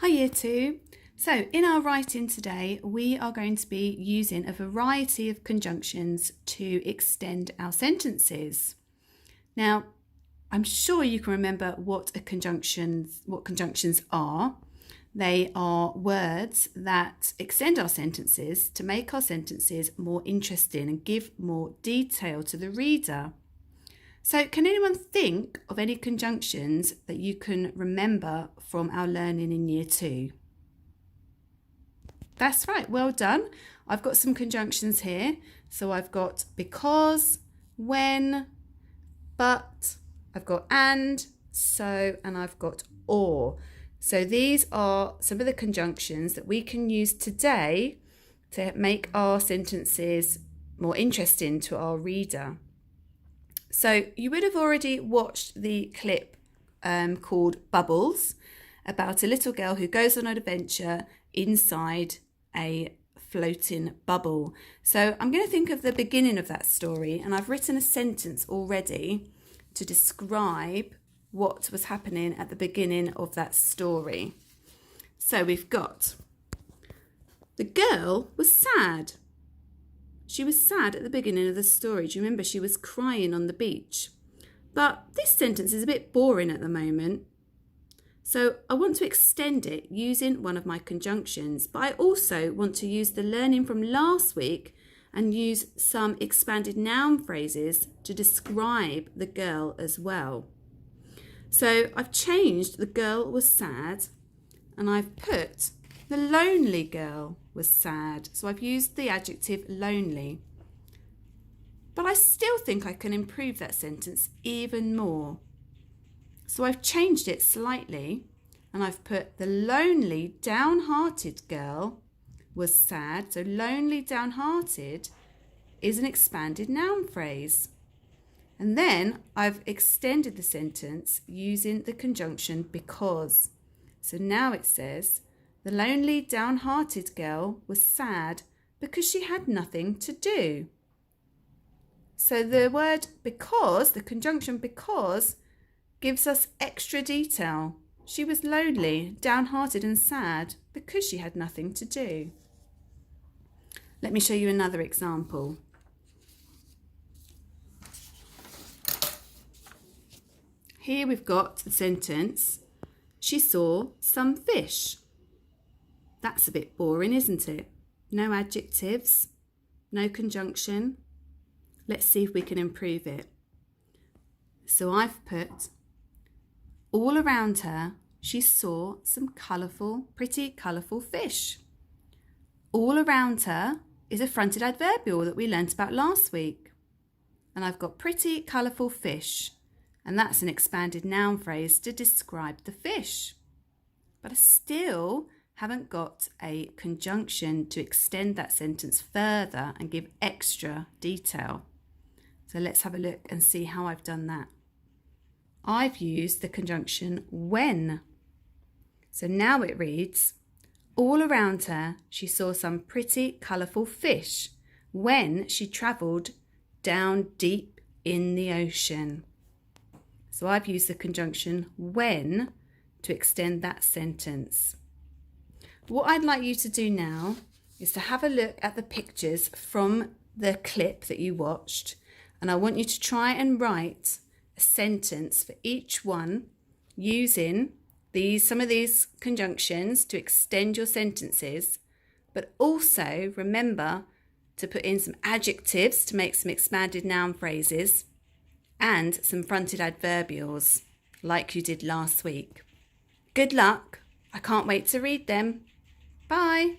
Hi Year 2. So in our writing today, we are going to be using a variety of conjunctions to extend our sentences. Now, I'm sure you can remember what conjunctions are. They are words that extend our sentences to make our sentences more interesting and give more detail to the reader. So can anyone think of any conjunctions that you can remember from our learning in Year 2? That's right, well done. I've got some conjunctions here. So I've got because, when, but, I've got and, so, and I've got or. So these are some of the conjunctions that we can use today to make our sentences more interesting to our reader. So you would have already watched the clip called Bubbles, about a little girl who goes on an adventure inside a floating bubble. So I'm going to think of the beginning of that story, and I've written a sentence already to describe what was happening at the beginning of that story. So we've got, the girl was sad. She was sad at the beginning of the story. Do you remember she was crying on the beach? But this sentence is a bit boring at the moment. So I want to extend it using one of my conjunctions, but I also want to use the learning from last week and use some expanded noun phrases to describe the girl as well. So I've changed the girl was sad and I've put the lonely girl was sad. So I've used the adjective lonely. But I still think I can improve that sentence even more. So I've changed it slightly and I've put the lonely, downhearted girl was sad. So lonely, downhearted is an expanded noun phrase. And then I've extended the sentence using the conjunction because. So now it says, the lonely, downhearted girl was sad because she had nothing to do. So the word because, the conjunction because, gives us extra detail. She was lonely, downhearted and sad because she had nothing to do. Let me show you another example. Here we've got the sentence, she saw some fish. That's a bit boring, isn't it? No adjectives, no conjunction. Let's see if we can improve it. So I've put, all around her, she saw some pretty colourful fish. All around her is a fronted adverbial that we learnt about last week. And I've got pretty colourful fish. And that's an expanded noun phrase to describe the fish. But I still haven't got a conjunction to extend that sentence further and give extra detail. So let's have a look and see how I've done that. I've used the conjunction when. So now it reads, all around her she saw some pretty colourful fish when she travelled down deep in the ocean. So I've used the conjunction when to extend that sentence. What I'd like you to do now is to have a look at the pictures from the clip that you watched, and I want you to try and write a sentence for each one using some of these conjunctions to extend your sentences, but also remember to put in some adjectives to make some expanded noun phrases and some fronted adverbials like you did last week. Good luck. I can't wait to read them. Bye.